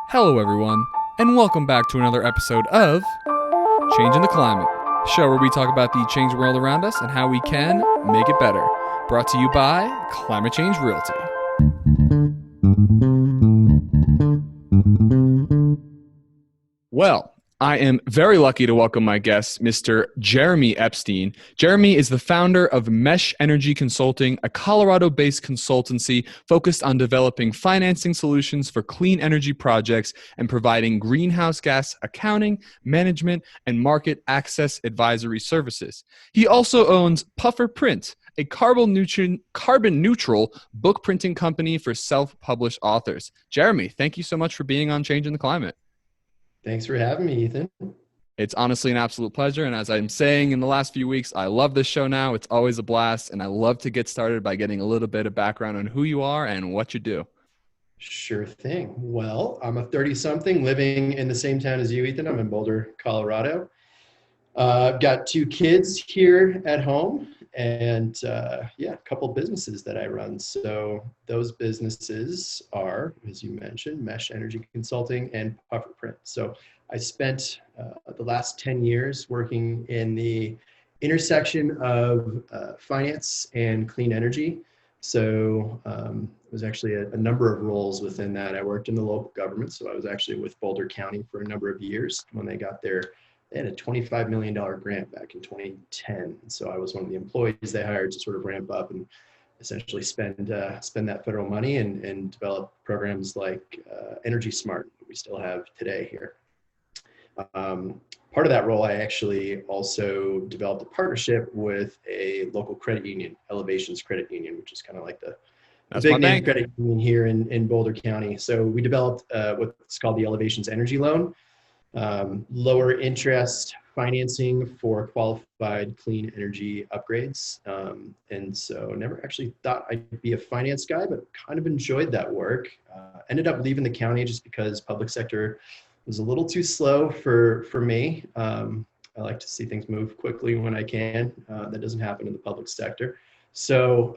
Hello, everyone, and welcome back to another episode of Changing the Climate, a show where we talk about the changing world around us and how we can make it better. Brought to you by Climate Change Realty. Well, I am very lucky to welcome my guest, Mr. Jeremy Epstein. Jeremy is the founder of Mesh Energy Consulting, a Colorado-based consultancy focused on developing financing solutions for clean energy projects and providing greenhouse gas accounting, management, and market access advisory services. He also owns Puffer Print, a carbon neutral book printing company for self-published authors. Jeremy, thank you so much for being on Changing the Climate. Thanks for having me, Ethan. It's honestly an absolute pleasure. And as I'm saying in the last few weeks, I love this show now. It's always a blast. And I love to get started by getting a little bit of background on who you are and what you do. Sure thing. Well, I'm a 30-something living in the same town as you, Ethan. I'm in Boulder, Colorado. I've got two kids here at home and a couple businesses that I run. So those businesses are, as you mentioned, Mesh Energy Consulting and Puffer Print. So I spent the last 10 years working in the intersection of finance and clean energy. So it was actually a number of roles within that. I worked in the local government. So I was actually with Boulder County for a number of years when they got their they had a $25 million grant back in 2010. And so I was one of the employees they hired to sort of ramp up and essentially spend that federal money and develop programs like Energy Smart that we still have today here. Part of that role, I actually also developed a partnership with a local credit union, Allocation's credit union, which is kind of like the big name credit union here in Boulder County. So we developed what's called the Allocation's Energy Loan. Lower interest financing for qualified clean energy upgrades. And so never actually thought I'd be a finance guy, but kind of enjoyed that work. Ended up leaving the county just because public sector was a little too slow for me. I like to see things move quickly when I can. That doesn't happen in the public sector. So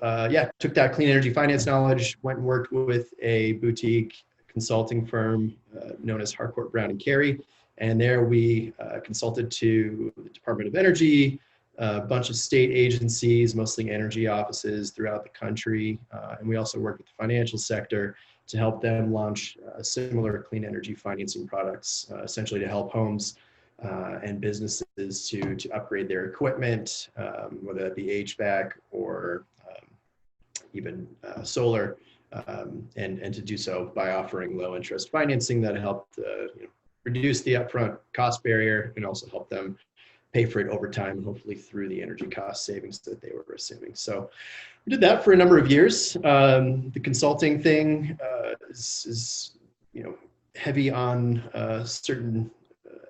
took that clean energy finance knowledge, went and worked with a boutique consulting firm known as Harcourt Brown and Carey. And there we consulted to the Department of Energy, a bunch of state agencies, mostly energy offices throughout the country. And we also worked with the financial sector to help them launch similar clean energy financing products, essentially to help homes and businesses to upgrade their equipment, whether that be HVAC or even solar, and to do so by offering low interest financing that helped reduce the upfront cost barrier and also help them pay for it over time and hopefully through the energy cost savings that they were assuming. So we did that for a number of years. The consulting thing is heavy on certain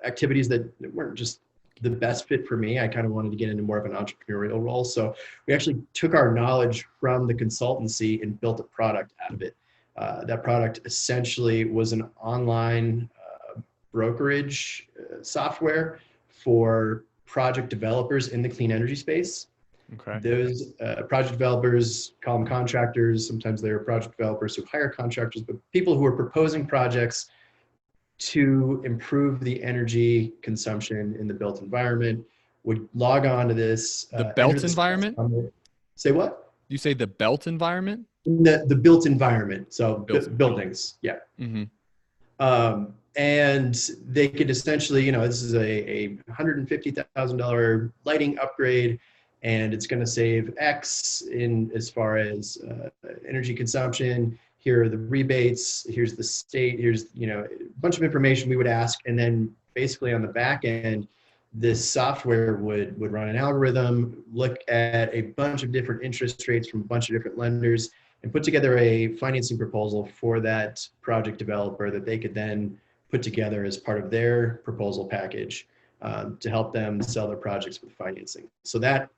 activities that weren't just the best fit for me. I kind of wanted to get into more of an entrepreneurial role. So we actually took our knowledge from the consultancy and built a product out of it. That product essentially was an online brokerage software for project developers in the clean energy space. Okay. Those project developers, call them contractors. Sometimes they're project developers who hire contractors, but people who are proposing projects to improve the energy consumption in the built environment would log on to this. The built environment? Say what? You say the built environment? The built environment. So buildings. Yeah. Mm-hmm. And they could essentially, this is a $150,000 lighting upgrade, and it's going to save X in as far as energy consumption. Here are the rebates. Here's the state. Here's a bunch of information we would ask, and then basically on the back end, this software would run an algorithm, look at a bunch of different interest rates from a bunch of different lenders, and put together a financing proposal for that project developer that they could then put together as part of their proposal package to help them sell their projects with financing. So that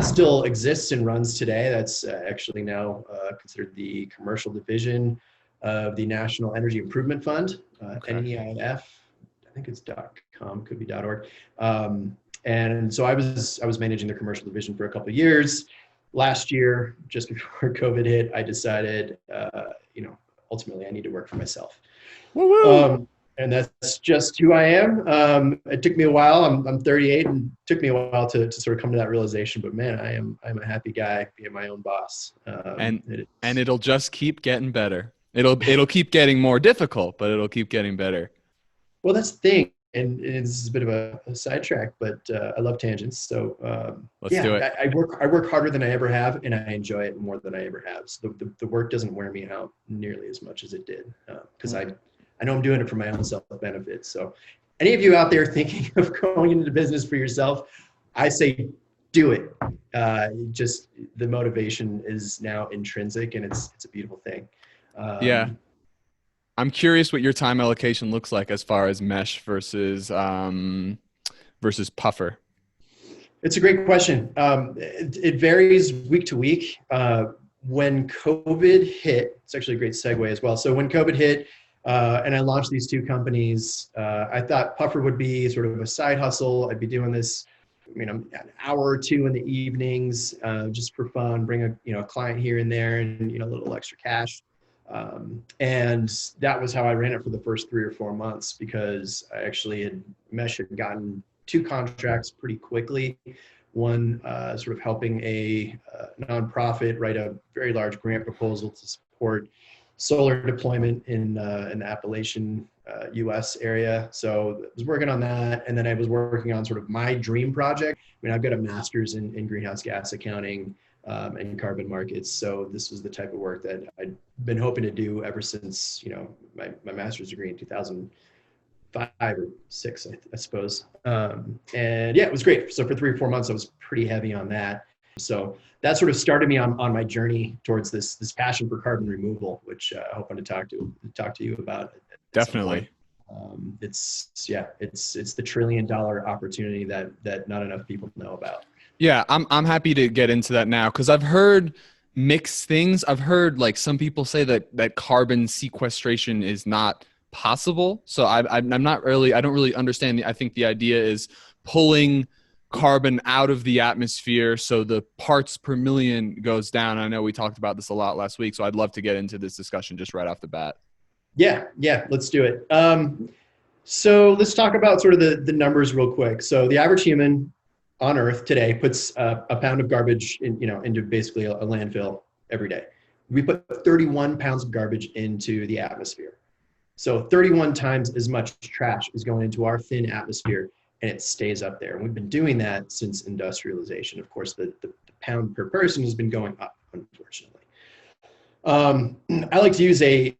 still exists and runs today. That's actually now considered the commercial division of the National Energy Improvement Fund, NEIF. I think it's .com, could be .org. And so I was managing the commercial division for a couple of years. Last year, just before COVID hit, I decided, ultimately I need to work for myself. Woo-woo. And that's just who I am. It took me a while. I'm 38, and it took me a while to sort of come to that realization. But man, I'm a happy guy being my own boss. And it'll just keep getting better. It'll keep getting more difficult, but it'll keep getting better. Well, that's the thing, and this is a bit of a sidetrack, but I love tangents. So Let's do yeah, it. I work harder than I ever have, and I enjoy it more than I ever have. So the work doesn't wear me out nearly as much as it did, because I know I'm doing it for my own self benefit. So any of you out there thinking of going into business for yourself, I say do it. Just the motivation is now intrinsic, and it's a beautiful thing. Yeah. I'm curious what your time allocation looks like as far as mesh versus puffer. It's a great question. It varies week to week. When COVID hit, it's actually a great segue as well. So when COVID hit, and I launched these two companies, I thought puffer would be sort of a side hustle. I'd be doing this, an hour or two in the evenings, just for fun, bring a client here and there, and a little extra cash. And that was how I ran it for the first 3 or 4 months, because I actually had gotten 2 contracts pretty quickly. One sort of helping a nonprofit write a very large grant proposal to support solar deployment in the Appalachian U.S. area. So I was working on that, and then I was working on sort of my dream project. I've got a master's in greenhouse gas accounting and carbon markets. So this was the type of work that I'd been hoping to do ever since my master's degree in 2005 or 6, I suppose. And yeah, it was great. So for 3 or 4 months, I was pretty heavy on that. So that sort of started me on my journey towards this passion for carbon removal, which I hope to talk to you about. Definitely. It's the $1 trillion opportunity that not enough people know about. Yeah, I'm happy to get into that now, because I've heard mixed things. I've heard like some people say that carbon sequestration is not possible. So I'm not really, I don't really understand. I think the idea is pulling carbon out of the atmosphere so the parts per million goes down. I know we talked about this a lot last week, so I'd love to get into this discussion just right off the bat. Yeah, let's do it. So let's talk about sort of the numbers real quick. So the average human on Earth today puts a pound of garbage into basically a landfill every day. We put 31 pounds of garbage into the atmosphere. So 31 times as much trash is going into our thin atmosphere, and it stays up there. And we've been doing that since industrialization. Of course, the pound per person has been going up, unfortunately. I like to use a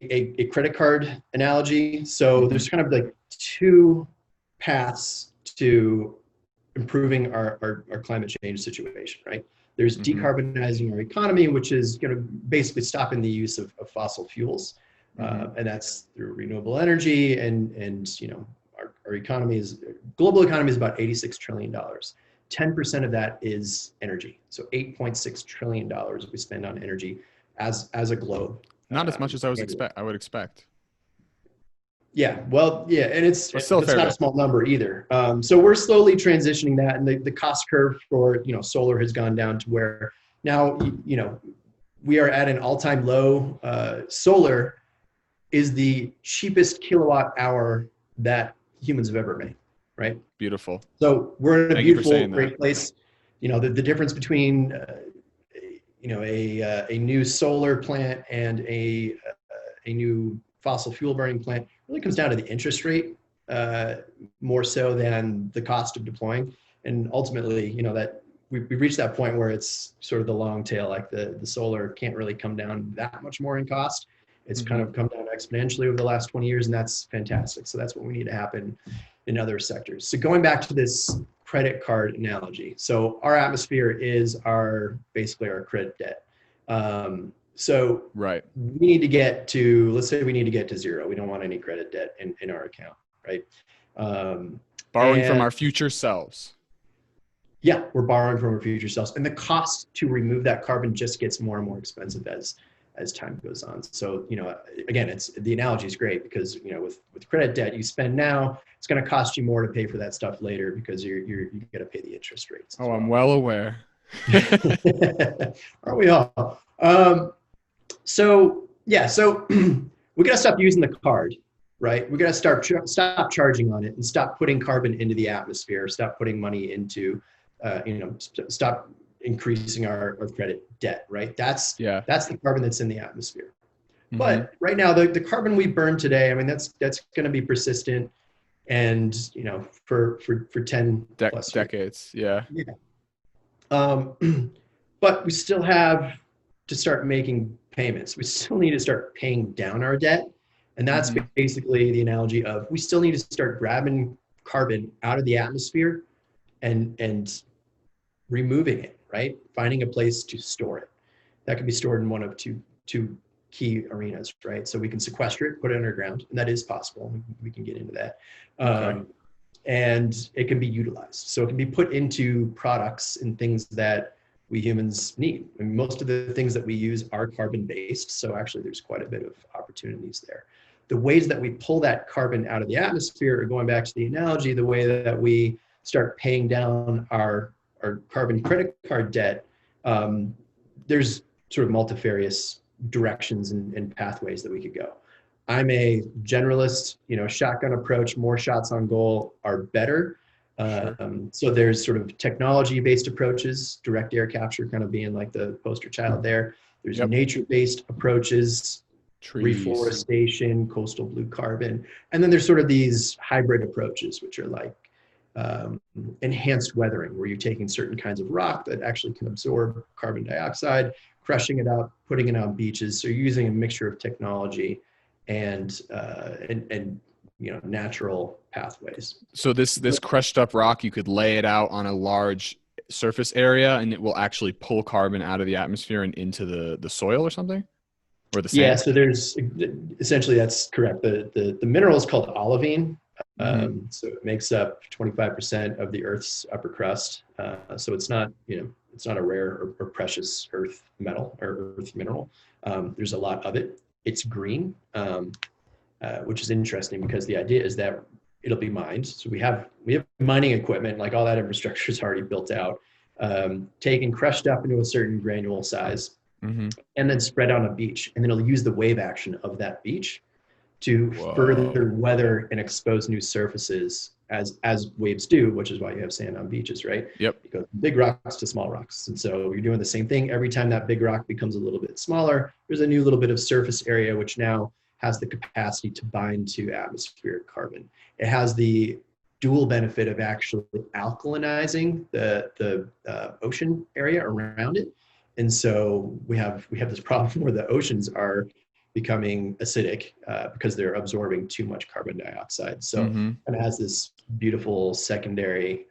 credit card analogy. So there's kind of like 2 paths to improving our climate change situation, right? There's decarbonizing our economy, which is basically stopping the use of fossil fuels. And that's through renewable energy, and our global economy is about $86 trillion. 10% of that is energy. So $8.6 trillion we spend on energy as a globe. Not as much as I would expect. Yeah, well, yeah, and it's not bit. a small number either. So we're slowly transitioning that, and the cost curve for solar has gone down to where now we are at an all-time low. Solar is the cheapest kilowatt hour that humans have ever made, right? Beautiful. So we're in a beautiful, great place. The difference between a new solar plant and a new fossil fuel burning plant really comes down to the interest rate, more so than the cost of deploying. And ultimately, that we've reached that point where it's sort of the long tail, like the solar can't really come down that much more in cost. It's kind of come down exponentially over the last 20 years, and that's fantastic. So that's what we need to happen in other sectors. So going back to this credit card analogy. So our atmosphere is basically our credit debt. So right. We need to get to, let's say we need to get to 0. We don't want any credit debt in our account, right? Borrowing from our future selves. Yeah, we're borrowing from our future selves. And the cost to remove that carbon just gets more and more expensive as time goes on. So, again, the analogy is great because, with credit debt, you spend now, it's going to cost you more to pay for that stuff later because you got to pay the interest rates. Oh, I'm well aware. Aren't we all? So we got to stop using the card, right? We got to stop charging on it and stop putting carbon into the atmosphere, stop putting money into, stop increasing our credit debt, right? That's the carbon that's in the atmosphere. But right now, the carbon we burn today, I mean, that's going to be persistent, and for 10 plus decades. Yeah. But we still have to start making payments. We still need to start paying down our debt, and that's basically the analogy of we still need to start grabbing carbon out of the atmosphere and removing it, right? Finding a place to store it. That can be stored in one of two key arenas, right? So we can sequester it, put it underground, and that is possible. We can get into that. And it can be utilized. So it can be put into products and things that we humans need. I mean, most of the things that we use are carbon-based, so actually there's quite a bit of opportunities there. The ways that we pull that carbon out of the atmosphere, or going back to the analogy, the way that we start paying down our carbon credit card debt, there's sort of multifarious directions and pathways that we could go. I'm a generalist, shotgun approach, more shots on goal are better. So there's sort of technology-based approaches, direct air capture kind of being like the poster child there. There's nature-based approaches, reforestation, coastal blue carbon. And then there's sort of these hybrid approaches, which are like enhanced weathering, where you're taking certain kinds of rock that actually can absorb carbon dioxide, crushing it up, putting it on beaches. So you're using a mixture of technology and natural pathways. So this crushed up rock, you could lay it out on a large surface area, and it will actually pull carbon out of the atmosphere and into the soil or something, or the sand. Yeah. So there's essentially, that's correct. The mineral is called olivine. So it makes up 25% of the Earth's upper crust. So it's not it's not a rare or precious earth metal or earth mineral. There's a lot of it. It's green, which is interesting because the idea is that it'll be mined. So we have mining equipment, like all that infrastructure is already built out, taken, crushed up into a certain granule size, and then spread on a beach. And then it'll use the wave action of that beach to further weather and expose new surfaces as waves do, which is why you have sand on beaches, right? Yep. You go from big rocks to small rocks. And so you're doing the same thing. Every time that big rock becomes a little bit smaller, there's a new little bit of surface area, which now has the capacity to bind to atmospheric carbon. It has the dual benefit of actually alkalinizing the ocean area around it. And so we have this problem where the oceans are becoming acidic because they're absorbing too much carbon dioxide. So it has this beautiful secondary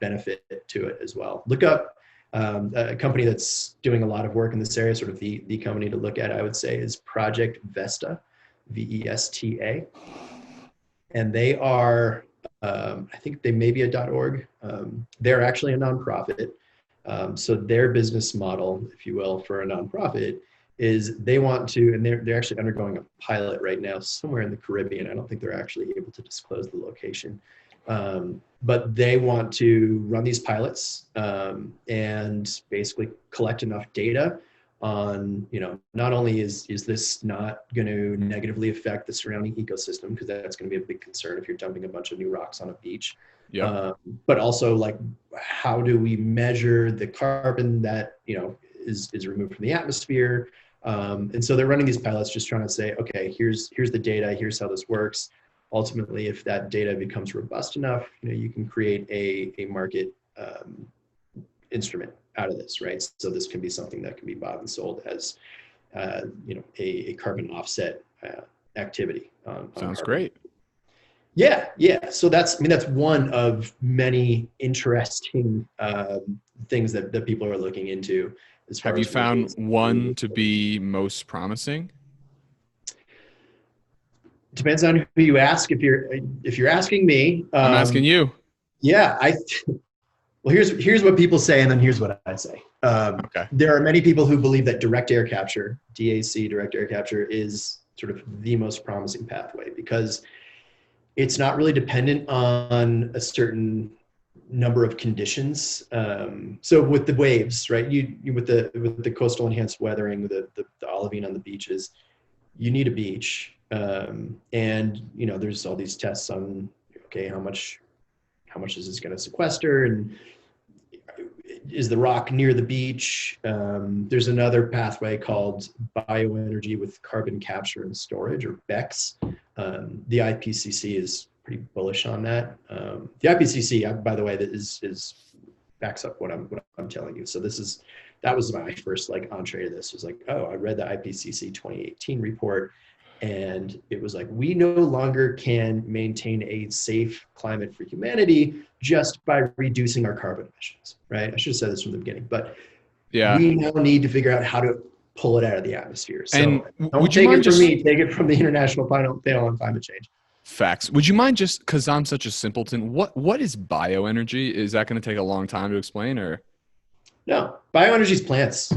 benefit to it as well. Look up a company that's doing a lot of work in this area, sort of the company to look at, I would say, is Project Vesta, Vesta. And they are, I think they may be a .org. They're actually a nonprofit. So their business model, if you will, for a nonprofit is they want to, and they're actually undergoing a pilot right now somewhere in the Caribbean. I don't think they're actually able to disclose the location. But they want to run these pilots and basically collect enough data on, not only is this not going to negatively affect the surrounding ecosystem, because that's going to be a big concern if you're dumping a bunch of new rocks on a beach, but also like, how do we measure the carbon that, is removed from the atmosphere? And so they're running these pilots just trying to say, okay, here's the data, here's how this works. Ultimately, if that data becomes robust enough, you can create a market instrument out of this, right? So this can be something that can be bought and sold as, a carbon offset activity. Sounds great. Yeah. So that's one of many interesting things that people are looking into. Have you found one to be most promising? Depends on who you ask. If you're asking me, I'm asking you. Yeah, well, here's what people say, and then here's what I say. Okay. There are many people who believe that direct air capture, DAC, direct air capture, is sort of the most promising pathway because it's not really dependent on a certain number of conditions. So with the waves, right? You with the coastal enhanced weathering, the olivine on the beaches, you need a beach. And there's all these tests on, okay, how much is this going to sequester, and is the rock near the beach? There's another pathway called bioenergy with carbon capture and storage, or BECCS. The IPCC is pretty bullish on that. The IPCC, by the way, that is backs up what I'm telling you. So that was my first like entree to this. Was like, oh, I read the IPCC 2018 report, and it was like, we no longer can maintain a safe climate for humanity just by reducing our carbon emissions, right? I should have said this from the beginning, but we now need to figure out how to pull it out of the atmosphere. So don't take it from me, take it from the International Panel on Climate Change. Facts. Would you mind, just because I'm such a simpleton, what is bioenergy? Is that going to take a long time to explain, or? No, bioenergy is plants.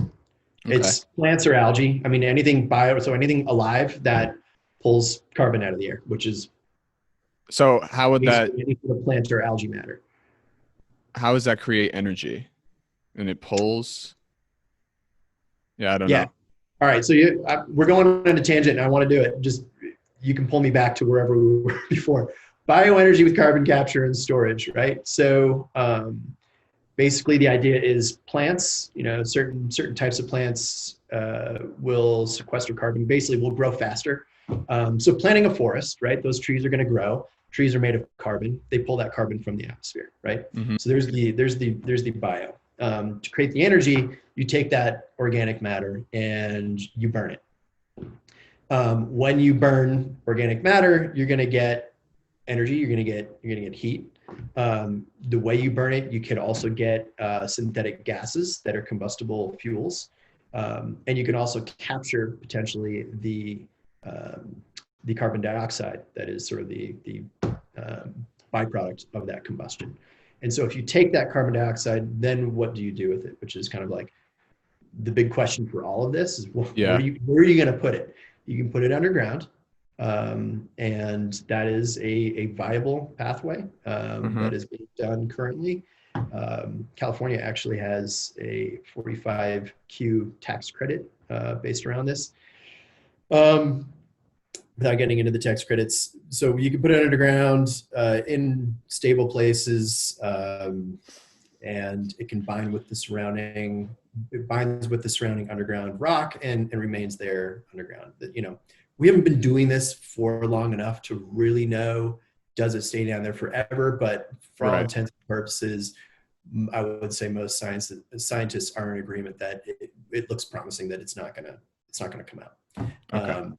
Okay. It's plants or algae. I mean, anything anything alive that pulls carbon out of the air, which is. So how would that? Any sort of plant or algae matter. How does that create energy? And it pulls? Yeah, I don't know. All right, so we're going on a tangent, and I want to do it. Just, you can pull me back to wherever we were before. Bioenergy with carbon capture and storage, right? So basically the idea is plants, certain types of plants will sequester carbon, basically will grow faster. So planting a forest, right? Those trees are going to grow. Trees are made of carbon. They pull that carbon from the atmosphere, right? Mm-hmm. So there's the bio. To create the energy, you take that organic matter and you burn it. When you burn organic matter, you're going to get energy. You're going to get heat. The way you burn it, you could also get synthetic gases that are combustible fuels, and you can also capture potentially the carbon dioxide that is sort of the byproduct of that combustion. And so if you take that carbon dioxide, then what do you do with it? Which is kind of like the big question for all of this is, where are you going to put it? You can put it underground. And that is a viable pathway that is being done currently. California actually has a 45Q tax credit based around this. Without getting into the tax credits, so you can put it underground in stable places, and it can bind with the surrounding. It binds with the surrounding underground rock and remains there underground. We haven't been doing this for long enough to really know, does it stay down there forever? But for all intents and purposes, I would say most scientists are in agreement that it looks promising that it's not gonna come out. Okay.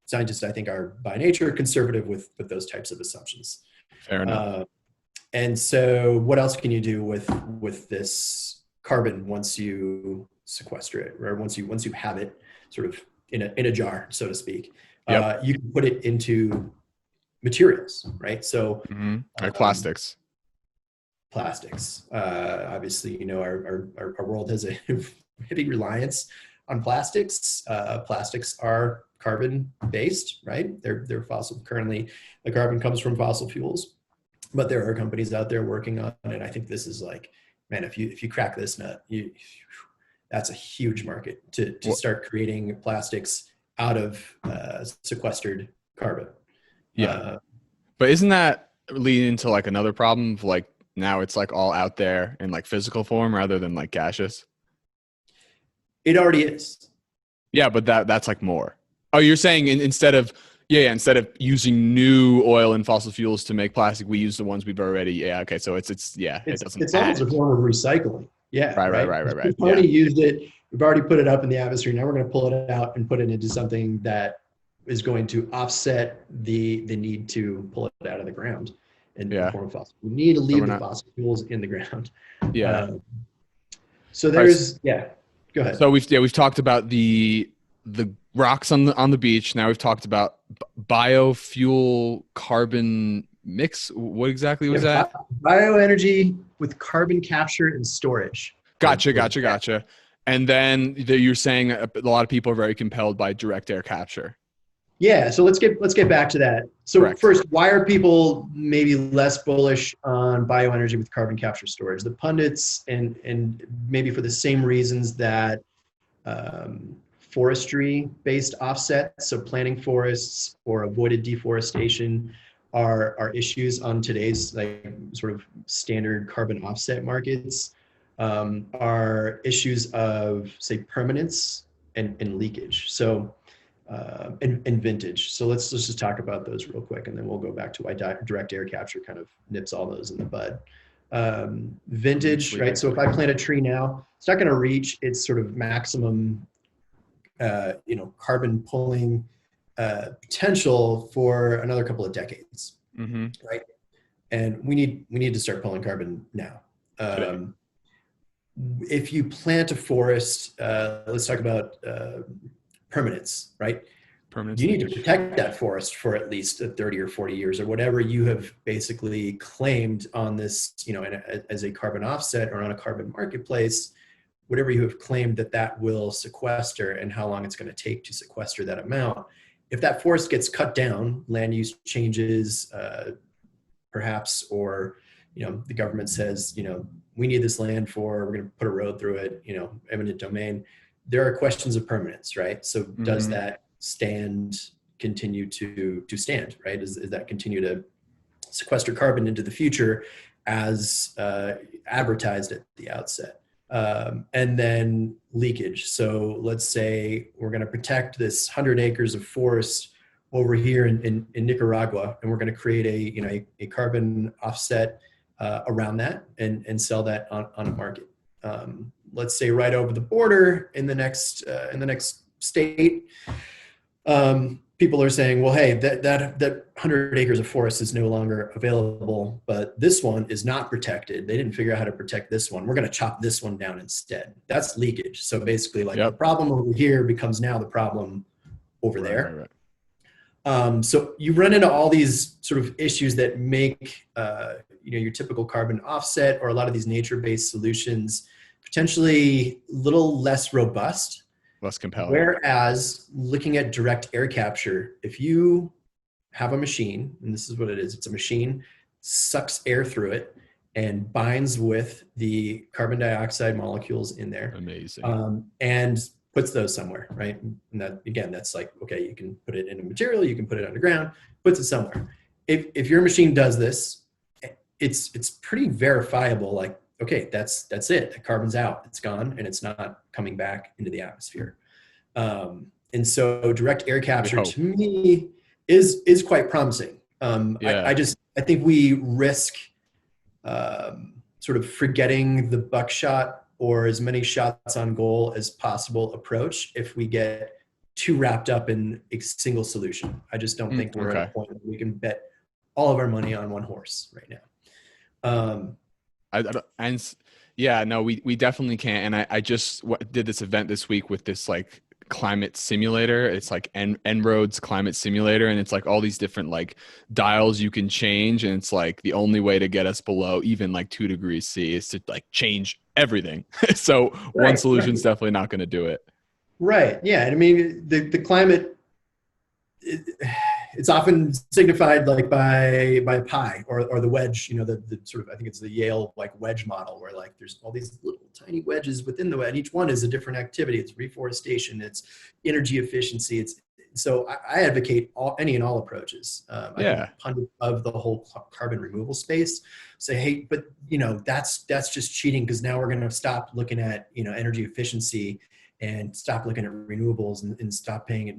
Scientists, I think, are by nature conservative with those types of assumptions. Fair enough. And so, what else can you do with this carbon once you sequester it, or once you have it sort of in a jar, so to speak? Yep. You can put it into materials, right? So, like plastics. Obviously, our world has a heavy reliance on plastics. Plastics are carbon based, right? They're fossil. Currently, the carbon comes from fossil fuels, but there are companies out there working on it. I think this is like, man, if you crack this nut, that's a huge market to start creating plastics out of sequestered carbon. Yeah, but isn't that leading to like another problem of like, now it's like all out there in like physical form rather than like gaseous? It already is. Yeah, but that's like more. Oh, you're saying instead of using new oil and fossil fuels to make plastic, we use the ones we've already. Yeah. Okay. So it doesn't. It's almost a form of recycling. Yeah. Right. We've already used it. We've already put it up in the atmosphere. Now we're going to pull it out and put it into something that is going to offset the need to pull it out of the ground in the form of fossil. We need to leave the fossil fuels in the ground. Yeah. So there's Go ahead. So we've talked about the rocks on the beach. Now we've talked about biofuel carbon mix. What exactly was that? Bioenergy with carbon capture and storage. Gotcha. And then you're saying a lot of people are very compelled by direct air capture. Yeah. So let's get back to that. So Correct. First, why are people maybe less bullish on bioenergy with carbon capture storage? The pundits, and maybe for the same reasons that forestry-based offsets, so planting forests or avoided deforestation are issues on today's like sort of standard carbon offset markets. Are issues of say permanence and leakage. So and vintage. So let's just talk about those real quick, and then we'll go back to why direct air capture kind of nips all those in the bud. Vintage, right? So if I plant a tree now, it's not going to reach its sort of maximum, carbon pulling potential for another couple of decades, right? And we need to start pulling carbon now. If you plant a forest, let's talk about permanence, right? You need to protect that forest for at least 30 or 40 years or whatever you have basically claimed on this, as a carbon offset or on a carbon marketplace, whatever you have claimed that will sequester and how long it's going to take to sequester that amount. If that forest gets cut down, land use changes, perhaps, or, the government says, we need this land we're going to put a road through it, eminent domain. There are questions of permanence, right? So does that continue to stand, right? Is that continue to sequester carbon into the future as advertised at the outset? And then leakage. So let's say we're going to protect this 100 acres of forest over here in Nicaragua, and we're going to create a carbon offset around that and sell that on a market. Let's say right over the border in the next state, people are saying, well, hey, that 100 acres of forest is no longer available, but this one is not protected. They didn't figure out how to protect this one. We're going to chop this one down instead. That's leakage. So basically, the problem over here becomes now the problem over there. Right. So you run into all these sort of issues that make your typical carbon offset or a lot of these nature-based solutions potentially a little less robust, less compelling. Whereas looking at direct air capture, if you have a machine, and this is what it is, it's a machine, sucks air through it and binds with the carbon dioxide molecules in there. Amazing. And puts those somewhere, right? And that, again, that's like, okay, you can put it in a material, you can put it underground, puts it somewhere. If your machine does this, it's pretty verifiable, like, okay, that's it. The carbon's out, it's gone, and it's not coming back into the atmosphere. And so direct air capture to me is quite promising. I think we risk sort of forgetting the buckshot or as many shots on goal as possible approach if we get too wrapped up in a single solution. I just don't think we're at a point where we can bet all of our money on one horse right now. We definitely can't. And I just did this event this week with this like climate simulator. It's like En-ROADS climate simulator, and it's like all these different like dials you can change, and it's like the only way to get us below even like 2 degrees C is to like change everything. So one solution's definitely not going to do it. Right. Yeah. And I mean, the climate, it's often signified like by pi or the wedge, the sort of, I think it's the Yale like wedge model where like there's all these little tiny wedges within the wedge. Each one is a different activity. It's reforestation, it's energy efficiency. So I advocate any and all approaches. I think pundits of the whole carbon removal space say, hey, but that's just cheating because now we're going to stop looking at energy efficiency and stop looking at renewables and stop paying it.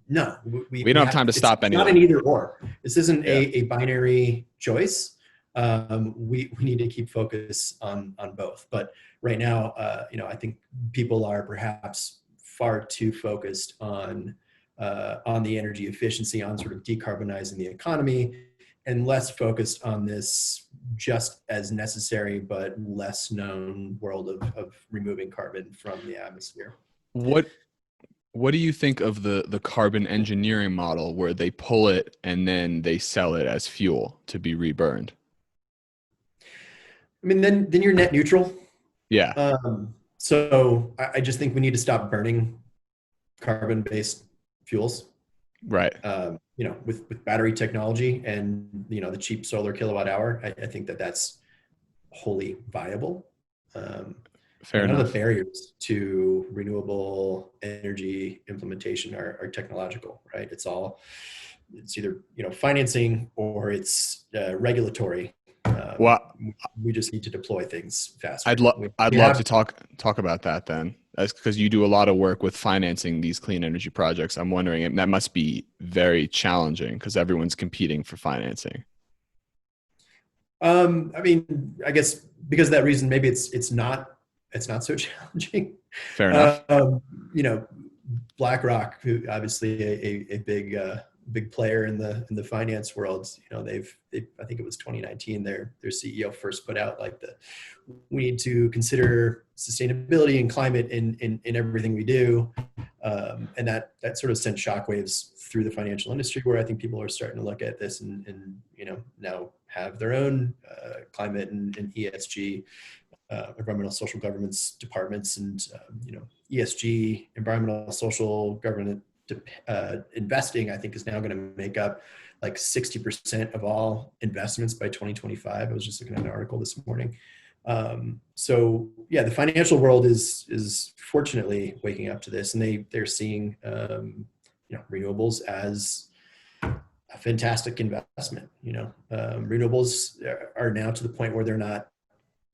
No, we don't have time to stop anything. It's not an either or. This isn't a binary choice. We need to keep focus on both. But right now, I think people are perhaps far too focused on the energy efficiency, on sort of decarbonizing the economy, and less focused on this just as necessary but less known world of removing carbon from the atmosphere. What do you think of the carbon engineering model where they pull it and then they sell it as fuel to be reburned? I mean, then you're net neutral. Yeah. So I just think we need to stop burning carbon-based fuels. Right. With battery technology and, the cheap solar kilowatt hour, I think that's wholly viable. Fair None of enough. the barriers to renewable energy implementation are technological, right? It's either financing or it's regulatory. Well, We just need to deploy things I'd faster. love I'd We love to have talk about that then. That's because you do a lot of work with financing these clean energy projects. I'm wondering, and that must be very challenging because everyone's competing for financing. I mean, I guess because of that reason, maybe it's not so challenging. Fair enough. Um, you know, BlackRock, who obviously a big player in the finance world, I think it was 2019, their CEO first put out like we need to consider sustainability and climate in everything we do, and that sort of sent shockwaves through the financial industry, where I think people are starting to look at this and now have their own climate and ESG, environmental social governance departments, and ESG, environmental social governance investing, I think, is now going to make up like 60% of all investments by 2025. I was just looking at an article this morning. So yeah, the financial world is fortunately waking up to this, and they're seeing renewables as a fantastic investment. Renewables are now to the point where they're not,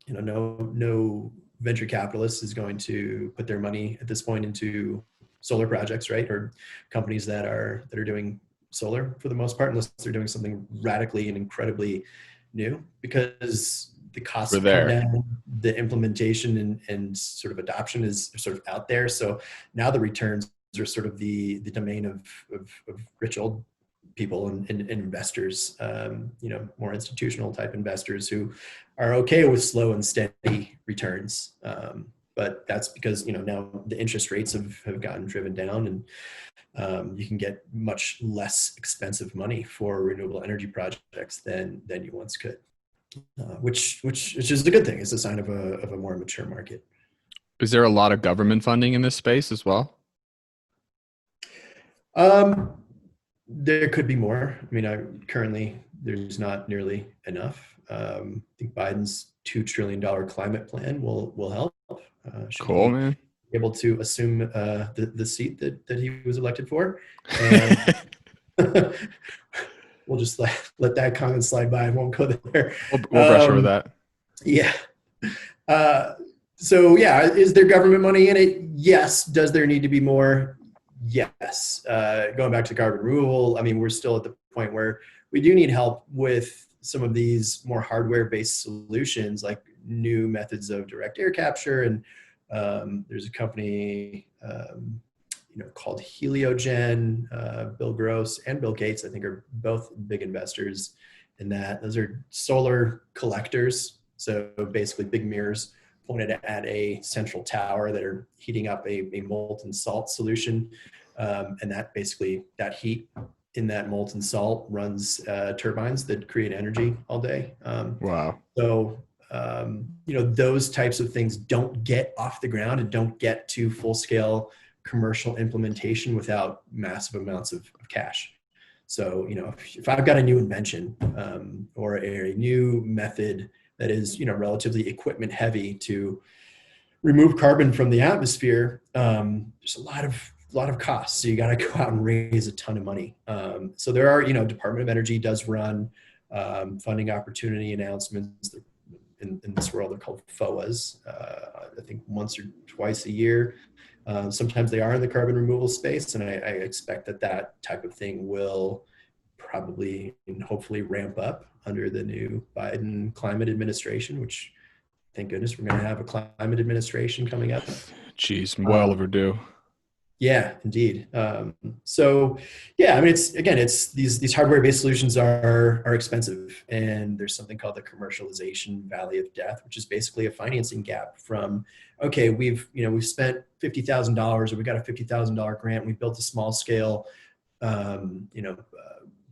no venture capitalist is going to put their money at this point into solar projects, right? Or companies that are doing solar for the most part, unless they're doing something radically and incredibly new, because the costs We're have come there. down, the implementation and sort of adoption is sort of out there. So now the returns are sort of the domain of rich old people and investors, more institutional type investors who are okay with slow and steady returns. But that's because now the interest rates have gotten driven down, and you can get much less expensive money for renewable energy projects than you once could, which is a good thing. It's a sign of a more mature market. Is there a lot of government funding in this space as well? Um, there could be more. I mean, currently there's not nearly enough. I think Biden's $2 trillion climate plan will help. Should Cool, he man. be able to assume the seat that he was elected for? And we'll just let that comment slide by. I won't go there. We'll brush over that. Yeah. Uh, so yeah, is there government money in it? Yes. Does there need to be more? Yes. Going back to carbon removal, I mean, we're still at the point where we do need help with some of these more hardware-based solutions, like new methods of direct air capture. And there's a company, called Heliogen. Bill Gross and Bill Gates, I think, are both big investors in that. Those are solar collectors. So basically big mirrors pointed at a central tower that are heating up a molten salt solution. And that heat in that molten salt runs turbines that create energy all day. Wow. So, those types of things don't get off the ground and don't get to full scale commercial implementation without massive amounts of cash. So, if I've got a new invention or a new method that is, relatively equipment heavy to remove carbon from the atmosphere, there's a lot of costs. So you got to go out and raise a ton of money. So there are, Department of Energy does run funding opportunity announcements. In this world, they're called FOAs. I think once or twice a year. Sometimes they are in the carbon removal space, and I expect that type of thing will probably and hopefully ramp up under the new Biden climate administration, which, thank goodness, we're going to have a climate administration coming up. Jeez, well overdue. Yeah, indeed. So yeah, I mean, it's these hardware-based solutions are expensive, and there's something called the commercialization valley of death, which is basically a financing gap from, okay, we've spent $50,000, or we got a $50,000 grant, we built a small scale,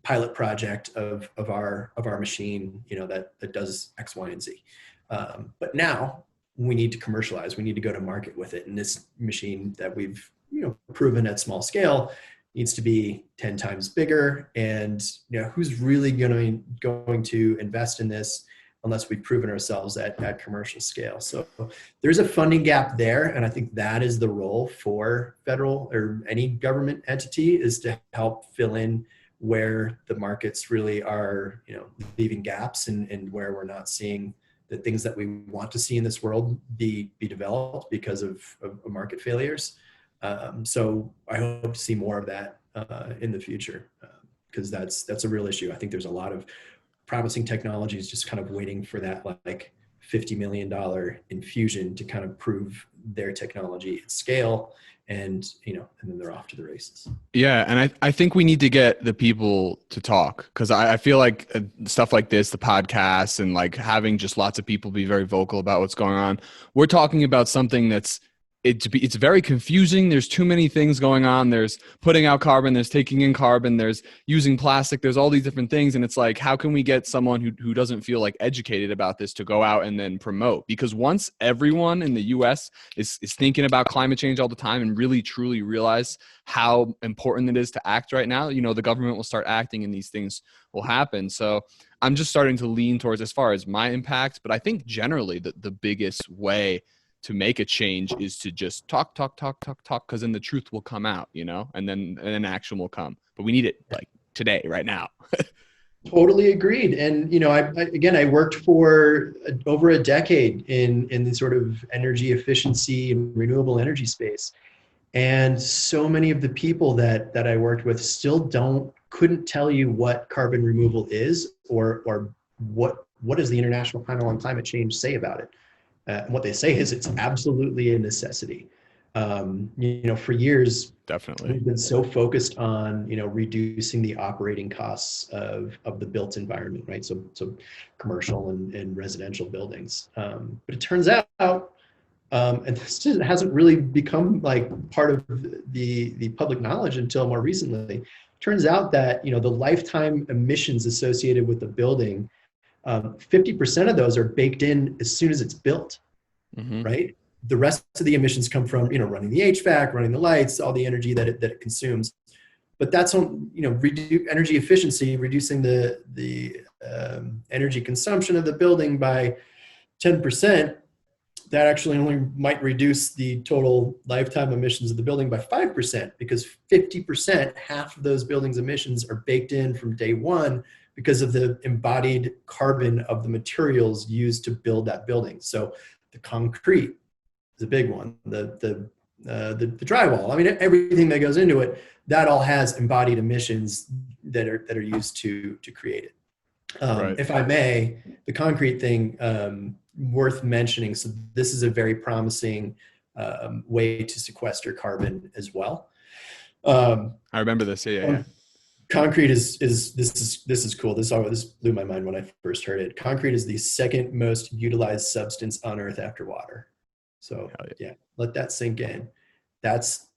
pilot project of our machine, that does X, Y, and Z. But now we need to commercialize. We need to go to market with it, and this machine that we've proven at small scale needs to be 10 times bigger. And who's really going to invest in this unless we've proven ourselves at commercial scale. So there's a funding gap there. And I think that is the role for federal or any government entity, is to help fill in where the markets really are, leaving gaps, and where we're not seeing the things that we want to see in this world be developed because of market failures. So I hope to see more of that in the future, because that's a real issue. I think there's a lot of promising technologies just kind of waiting for that like $50 million infusion to kind of prove their technology at scale, and then they're off to the races. Yeah, and I think we need to get the people to talk, because I feel like stuff like this, the podcasts, and like having just lots of people be very vocal about what's going on. We're talking about something that's it's very confusing. There's too many things going on. There's putting out carbon, there's taking in carbon, there's using plastic, there's all these different things. And it's like, how can we get someone who doesn't feel like educated about this to go out and then promote? Because once everyone in the US is thinking about climate change all the time and really truly realize how important it is to act right now, the government will start acting and these things will happen. So I'm just starting to lean towards, as far as my impact, but I think generally the biggest way to make a change is to just talk, because then the truth will come out, and then action will come. But we need it like today, right now. Totally agreed. And, I worked for over a decade in the sort of energy efficiency and renewable energy space. And so many of the people that I worked with still couldn't tell you what carbon removal is, or what does the International Panel on Climate Change say about it. And what they say is it's absolutely a necessity. For years, definitely, we've been so focused on, reducing the operating costs of the built environment, right? So commercial and residential buildings. But it turns out, and this just hasn't really become like part of the public knowledge until more recently. Turns out that, the lifetime emissions associated with the building, 50% of those are baked in as soon as it's built, right? The rest of the emissions come from, running the HVAC, running the lights, all the energy that it consumes. But that's on, energy efficiency, reducing the energy consumption of the building by 10%. That actually only might reduce the total lifetime emissions of the building by 5%, because 50%, half of those buildings' emissions, are baked in from day one because of the embodied carbon of the materials used to build that building. So the concrete is a big one, the drywall. I mean, everything that goes into it, that all has embodied emissions that are used to create it. Right. If I may, the concrete thing, worth mentioning. So this is a very promising way to sequester carbon as well. I remember this. Yeah. Concrete is this is cool. This blew my mind when I first heard it. Concrete is the second most utilized substance on Earth after water. So yeah, let that sink in. That's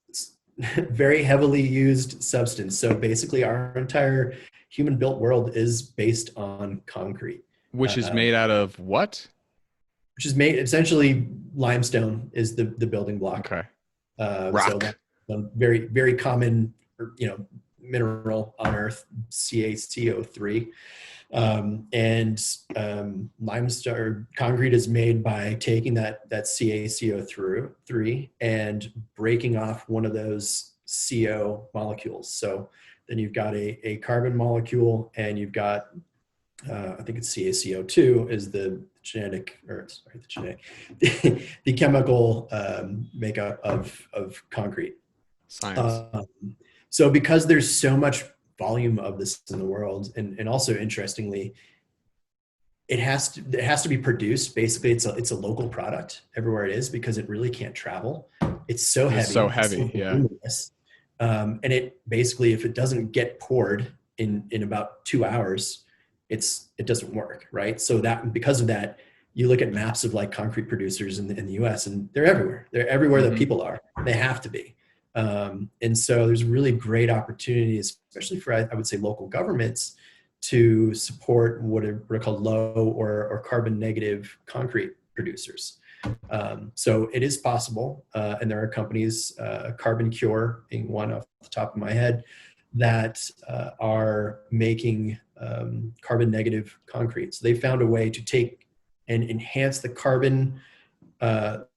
very heavily used substance. So basically, our entire human-built world is based on concrete, which is made out of what? Which is made essentially, limestone is the building block. Okay. Rock. So very, very common, mineral on Earth, CaCO3. Limestone concrete is made by taking that CaCO3 and breaking off one of those CO molecules. So then you've got a carbon molecule, and you've got I think it's CaCO2 is the the chemical makeup of concrete. Science. So because there's so much volume of this in the world, and also interestingly, it has to be produced. Basically, it's a local product everywhere it is, because it really can't travel. It's so heavy. It's so heavy, yeah. And it basically, if it doesn't get poured in about 2 hours, it doesn't work, right? So that, because of that, you look at maps of like concrete producers in the US, and they're everywhere. They're everywhere that people are. They have to be. And so there's really great opportunities, especially for, I would say, local governments, to support what are called low or carbon negative concrete producers. So it is possible, and there are companies, Carbon Cure being one off the top of my head, that are making carbon negative concrete. So they found a way to take and enhance the carbon, the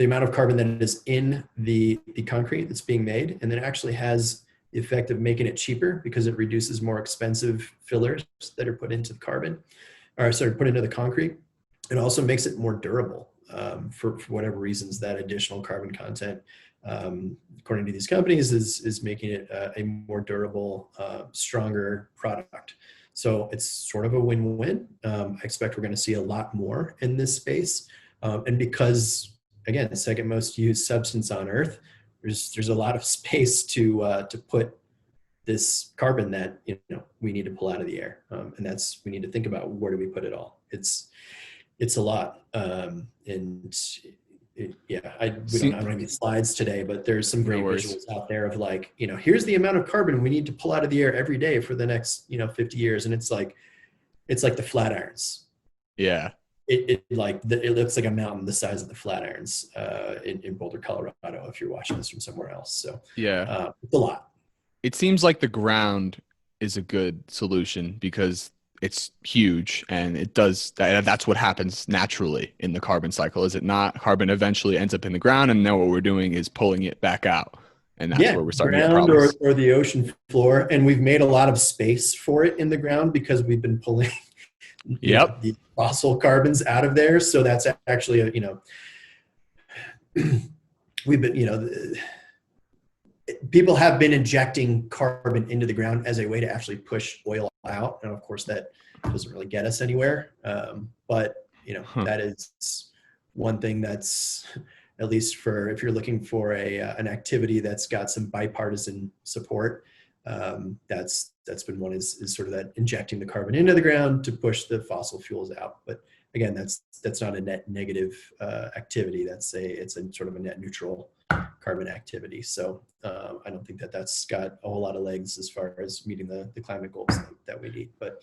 amount of carbon that is in the concrete that's being made, and then it actually has the effect of making it cheaper because it reduces more expensive fillers that are put into the carbon, or sorry, put into the concrete. It also makes it more durable for whatever reasons. That additional carbon content, according to these companies, is making it a more durable, stronger product. So it's sort of a win-win. I expect we're going to see a lot more in this space, and because again, the second most used substance on Earth, there's a lot of space to put this carbon that we need to pull out of the air, and that's we need to think about where do we put it all. It's a lot, and I don't have any slides today, but there's some great visuals out there of like, here's the amount of carbon we need to pull out of the air every day for the next 50 years, and it's like the Flatirons. Yeah. It looks like a mountain the size of the Flatirons in Boulder, Colorado, if you're watching this from somewhere else. So yeah, it's a lot. It seems like the ground is a good solution because it's huge and it does that's what happens naturally in the carbon cycle, is it not? Carbon eventually ends up in the ground, and now what we're doing is pulling it back out, and that's where we're starting to get problems. Or the ocean floor, and we've made a lot of space for it in the ground because we've been pulling the fossil carbons out of there. So that's actually we've been people have been injecting carbon into the ground as a way to actually push oil out, and of course that doesn't really get us anywhere, but that is one thing that's, at least for if you're looking for an activity that's got some bipartisan support, that's been one, is sort of that injecting the carbon into the ground to push the fossil fuels out. But again, that's not a net negative activity. It's a sort of a net neutral carbon activity. So I don't think that's got a whole lot of legs as far as meeting the climate goals that we need. But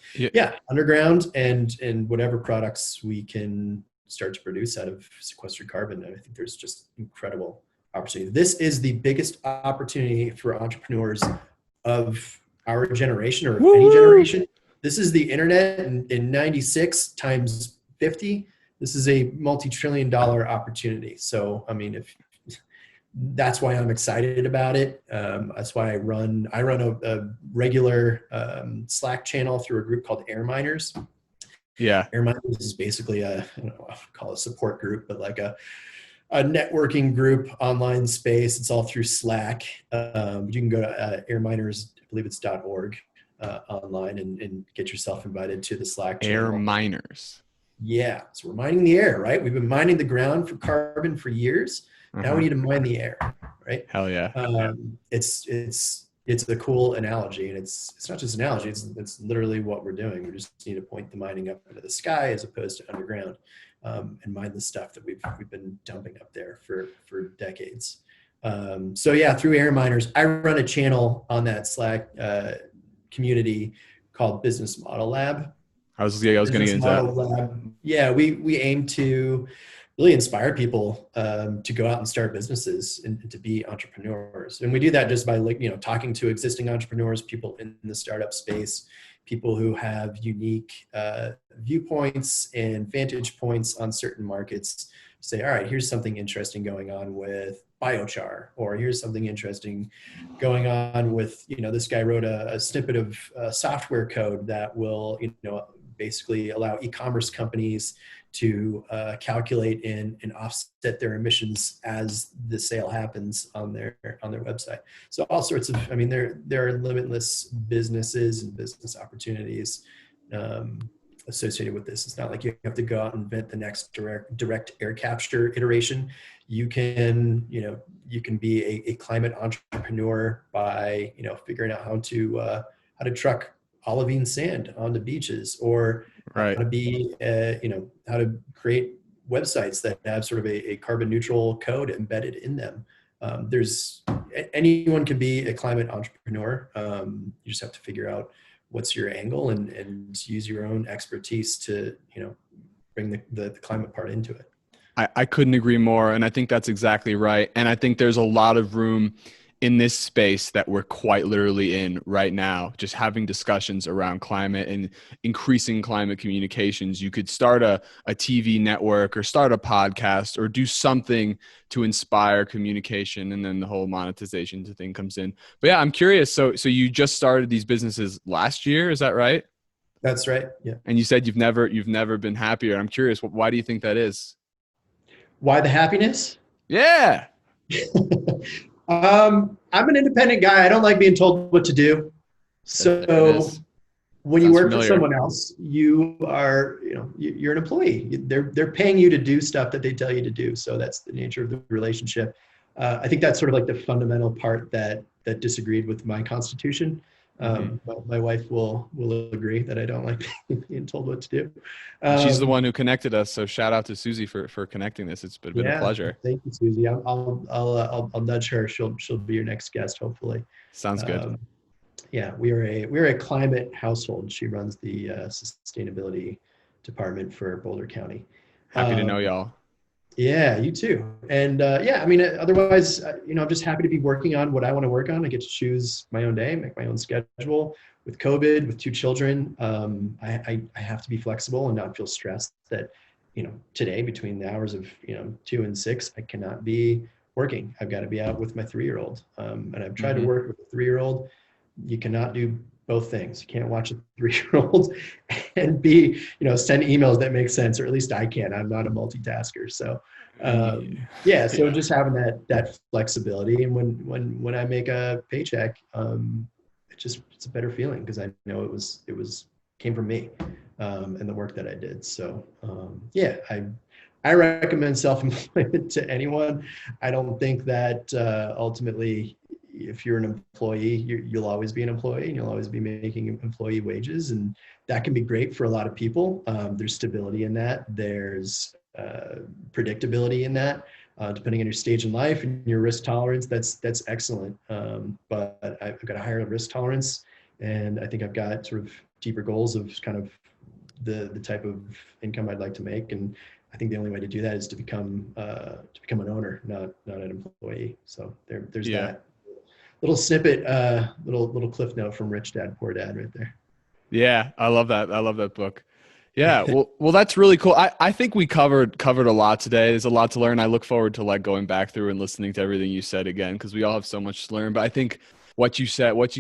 underground and whatever products we can start to produce out of sequestered carbon, I think there's just incredible opportunity. This is the biggest opportunity for entrepreneurs of our generation, or of any generation. This is the internet in 96 times 50. This is a multi-trillion-dollar opportunity. So, I mean, that's why I'm excited about it. That's why I run a regular Slack channel through a group called Air Miners. Yeah. Air Miners is basically I would call it a support group, but like a networking group, online space. It's all through Slack. You can go to airminers, I believe it's .org, online and get yourself invited to the Slack channel. Air Miners. Yeah. So we're mining the air, right? We've been mining the ground for carbon for years. Now we need to mine the air, right? Hell yeah. It's a cool analogy, and it's not just an analogy. It's literally what we're doing. We just need to point the mining up into the sky as opposed to underground, and mine the stuff that we've been dumping up there for decades. So yeah, through Air Miners, I run a channel on that Slack community called Business Model Lab. I was going to get into that. Yeah, we aim to really inspire people to go out and start businesses and to be entrepreneurs. And we do that just by talking to existing entrepreneurs, people in the startup space, people who have unique viewpoints and vantage points on certain markets. Say, all right, here's something interesting going on with biochar, or here's something interesting going on with, this guy wrote a snippet of software code that will, basically allow e-commerce companies to calculate and offset their emissions as the sale happens on their website. So all sorts of, there are limitless businesses and business opportunities associated with this. It's not like you have to go out and invent the next direct air capture iteration. You can be a climate entrepreneur by figuring out how to truck olivine sand onto beaches, or how to be how to create websites that have sort of a carbon neutral code embedded in them. Anyone can be a climate entrepreneur. You just have to figure out what's your angle and use your own expertise to bring the climate part into it. I couldn't agree more, and I think that's exactly right. And I think there's a lot of room in this space that we're quite literally in right now, just having discussions around climate and increasing climate communications, you could start a TV network or start a podcast or do something to inspire communication, and then the whole monetization thing comes in. But yeah, I'm curious. So you just started these businesses last year, is that right? That's right. Yeah. And you said you've never been happier. I'm curious, why do you think that is? Why the happiness? Yeah. I'm an independent guy. I don't like being told what to do. There it is. So when you Sounds work for familiar. someone else, you're an employee. They're paying you to do stuff that they tell you to do. So that's the nature of the relationship. I think that's sort of like the fundamental part that disagreed with my constitution. My wife will agree that I don't like being told what to do. She's the one who connected us, so shout out to Susie for connecting this. It's been a pleasure. Thank you, Susie. I'll nudge her. She'll be your next guest, hopefully. Sounds good. Yeah, we're a climate household. She runs the sustainability department for Boulder County. Happy to know y'all. Yeah, you too. And yeah, I mean, otherwise, I'm just happy to be working on what I want to work on. I get to choose my own day, make my own schedule. With COVID, with 2 children, I have to be flexible and not feel stressed that, today between the hours of, 2 and 6, I cannot be working. I've got to be out with my 3-year-old. And I've tried to work with a 3-year-old. You cannot do both things. You can't watch a 3-year-old and send emails that make sense, or at least I can. I'm not a multitasker. So so just having that flexibility. And when I make a paycheck, it's a better feeling because I know it came from me and the work that I did. So I recommend self-employment to anyone. I don't think that ultimately, if you're an employee, you'll always be an employee and you'll always be making employee wages. And that can be great for a lot of people. There's stability in that. There's predictability in that. Depending on your stage in life and your risk tolerance, that's excellent. But I've got a higher risk tolerance, and I think I've got sort of deeper goals of kind of the type of income I'd like to make. And I think the only way to do that is to become an owner, not an employee. So there's that little snippet, little cliff note from Rich Dad Poor Dad right there. Yeah, I love that. I love that book. Yeah, well, that's really cool. I think we covered a lot today. There's a lot to learn. I look forward to going back through and listening to everything you said again, because we all have so much to learn. But I think what you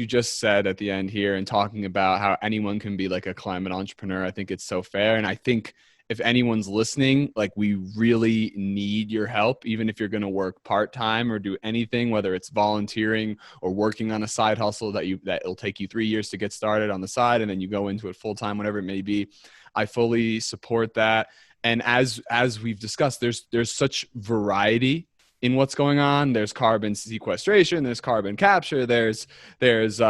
just said at the end here, and talking about how anyone can be like a climate entrepreneur, I think it's so fair. And I think if anyone's listening, we really need your help, even if you're going to work part-time or do anything, whether it's volunteering or working on a side hustle that it'll take you 3 years to get started on the side, and then you go into it full-time, whatever it may be. I fully support that. And as we've discussed, there's such variety in what's going on. There's carbon sequestration, there's carbon capture, there's reduce,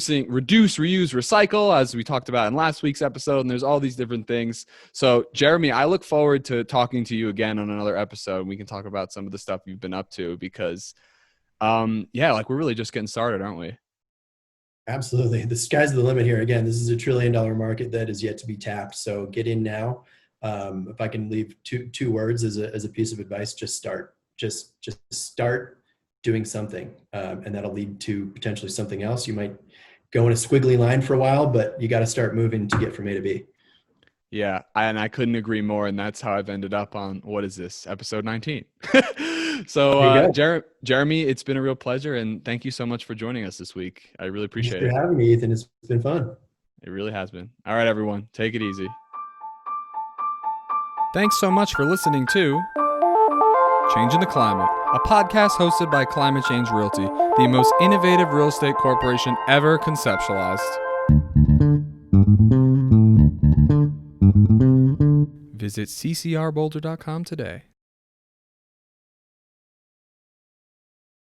reuse, recycle, as we talked about in last week's episode, and there's all these different things. So Jeremy, I look forward to talking to you again on another episode, and we can talk about some of the stuff you've been up to, because we're really just getting started, aren't we? Absolutely. The sky's the limit here. Again, this is $1 trillion market that is yet to be tapped. So get in now. If I can leave two words as a piece of advice, just start. Just start doing something, and that'll lead to potentially something else. You might go in a squiggly line for a while, but you got to start moving to get from A to B. Yeah, and I couldn't agree more. And that's how I've ended up on, what is this, episode 19. So Jeremy, it's been a real pleasure, and thank you so much for joining us this week. I really appreciate it. Thanks for having me, Ethan. It's been fun. It really has been. All right, everyone, take it easy. Thanks so much for listening to Changing the Climate, a podcast hosted by Climate Change Realty, the most innovative real estate corporation ever conceptualized. Visit ccrboulder.com today.